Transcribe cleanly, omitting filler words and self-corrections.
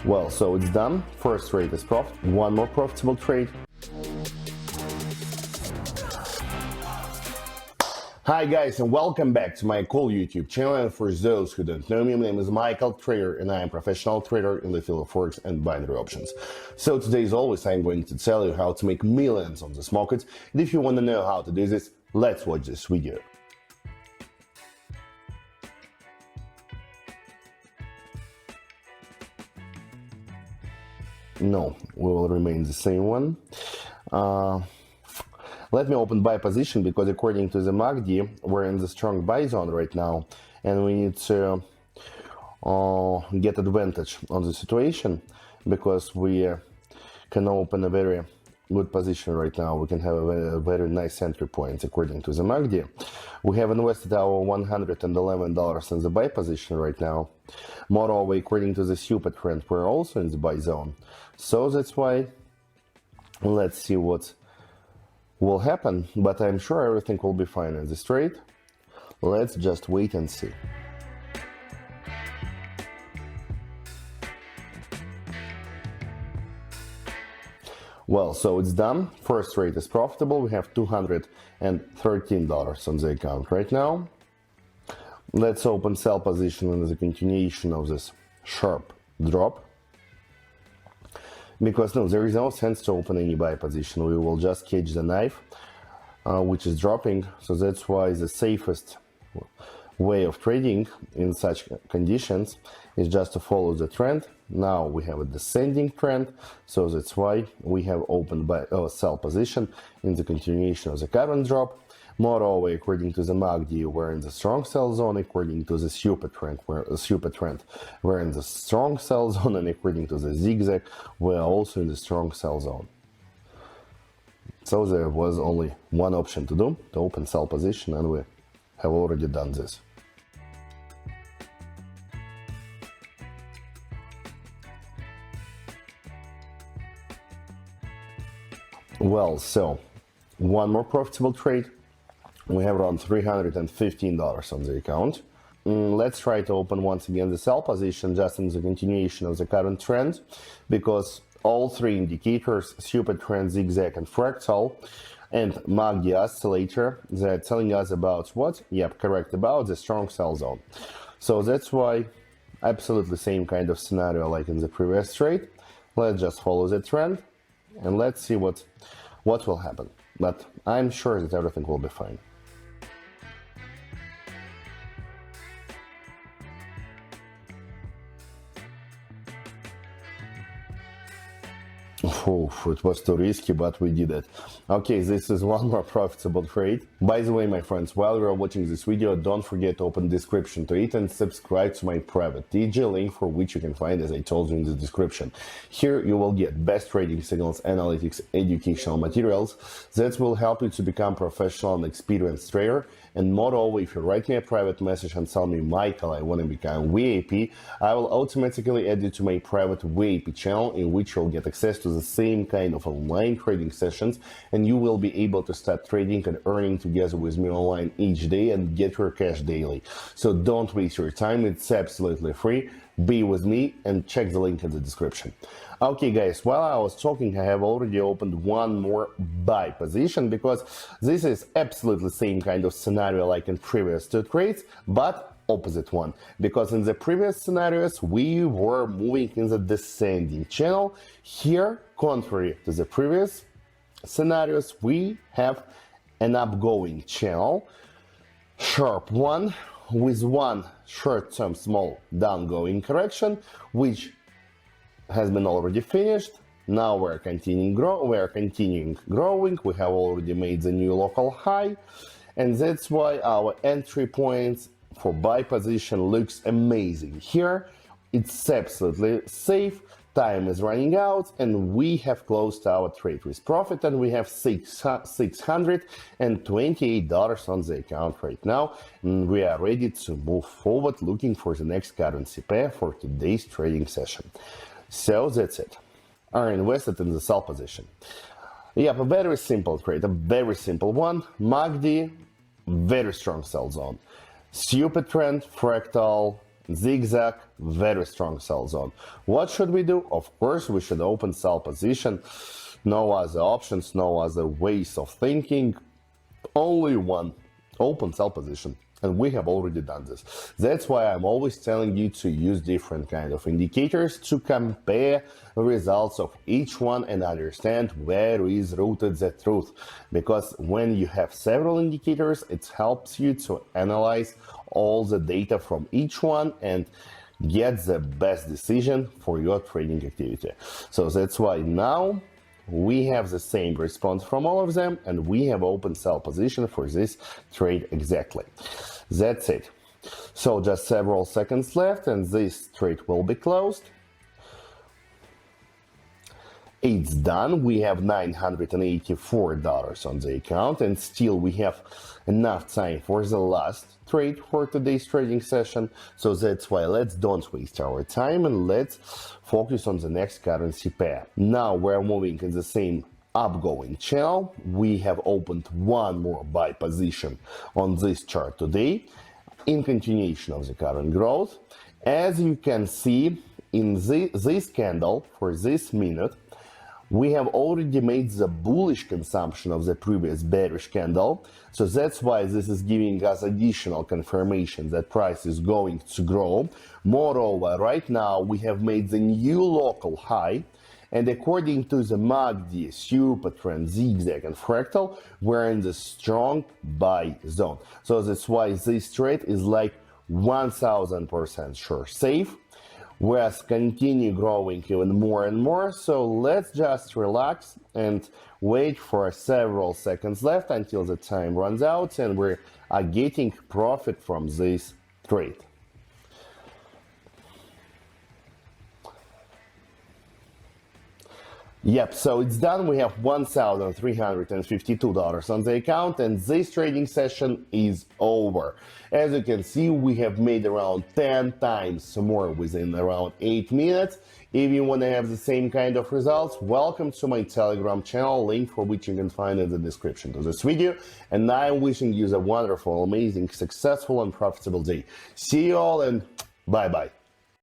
Well, so it's done. First trade is profit. One more profitable trade. Hi guys, and welcome back to my cool YouTube channel. And for those who don't know me, my name is Michael Trader and I am a professional trader in the field of forex and binary options. So today, as always, I'm going to tell you how to make millions on this market. And if you want to know how to do this, let's watch this video. No, we will remain the same one. Let me open buy position because according to the MACD, we're in the strong buy zone right now, and we need to get advantage on the situation because we can open a very good position right now. We can have a very nice entry point according to the MACD. We have invested our $111 in the buy position right now. Moreover, according to the Supertrend, we're also in the buy zone. So that's why let's see what will happen, but I'm sure everything will be fine in this trade. Let's just wait and see. Well, so it's done. First trade is profitable. We have $213 on the account right now. Let's open sell position in the continuation of this sharp drop. Because no, there is no sense to open any buy position. We will just catch the knife, which is dropping. So that's why the safest way of trading in such conditions is just to follow the trend. Now we have a descending trend, so that's why we have opened buy sell position in the continuation of the current drop. Moreover, according to the MACD, we're in the strong sell zone. According to the Supertrend, we're in the strong sell zone, and according to the Zigzag, we're also in the strong sell zone. So there was only one option to do, to open sell position, and we have already done this. Well, so one more profitable trade. We have around $315 on the account. Let's try to open once again the sell position just in the continuation of the current trend, because all three indicators, Supertrend, Zigzag and Fractal, and MACD oscillator, they're telling us about what? Yep, correct, about the strong sell zone. So that's why absolutely same kind of scenario like in the previous trade. Let's just follow the trend and let's see what will happen. But I'm sure that everything will be fine. Oh, it was too risky, but we did it. Okay, this is one more profitable trade. By the way, my friends, while you are watching this video, don't forget to open the description to it and subscribe to my private TG, link for which you can find, as I told you, in the description. Here you will get best trading signals, analytics, educational materials that will help you to become professional and experienced trader. And moreover, if you write me a private message and tell me, Michael, I want to become VIP, I will automatically add you to my private VIP channel, in which you'll get access to the same kind of online trading sessions, and you will be able to start trading and earning together with me online each day and get your cash daily. So don't waste your time, it's absolutely free. Be with me and check the link in the description. Okay guys, while I was talking, I have already opened one more buy position, because this is absolutely same kind of scenario like in previous two trades, but opposite one. Because in the previous scenarios we were moving in the descending channel. Here, contrary to the previous scenarios, we have an upgoing channel, sharp one, with one short-term small downgoing correction, which has been already finished. Now we're continuing growing. We have already made the new local high, and that's why our entry points for buy position looks amazing. Here it's absolutely safe. Time is running out, and we have closed our trade with profit, and we have $628 on the account right now, and we are ready to move forward looking for the next currency pair for today's trading session. So that's it. I invested in the sell position. Yep, a very simple trade, a very simple one. MACD, very strong sell zone. Supertrend, Fractal, Zigzag, very strong sell zone. What should we do? Of course, we should open sell position. No other options, no other ways of thinking. Only one, open sell position. And we have already done this. That's why I'm always telling you to use different kind of indicators to compare results of each one and understand where is rooted the truth. Because when you have several indicators, it helps you to analyze all the data from each one and get the best decision for your trading activity. So that's why now we have the same response from all of them, and we have open sell position for this trade exactly. That's it. So just several seconds left and this trade will be closed. It's done. We have $984 on the account, and still we have enough time for the last trade for today's trading session. So that's why let's don't waste our time and let's focus on the next currency pair. Now we're moving in the same upgoing channel. We have opened one more buy position on this chart today in continuation of the current growth. As you can see in this candle for this minute, we have already made the bullish consumption of the previous bearish candle. So that's why this is giving us additional confirmation that price is going to grow. Moreover, right now we have made the new local high. And according to the MACD, Supertrend, Zigzag and Fractal, we're in the strong buy zone. So that's why this trade is like 1000% sure safe. We'll continue growing even more and more. So let's just relax and wait for several seconds left until the time runs out and we are getting profit from this trade. Yep, so it's done. We have $1,352 on the account and this trading session is over. As you can see, we have made around 10 times more within around 8 minutes. If you want to have the same kind of results, welcome to my Telegram channel, link for which you can find in the description to this video. And I'm wishing you a wonderful, amazing, successful and profitable day. See you all and bye-bye.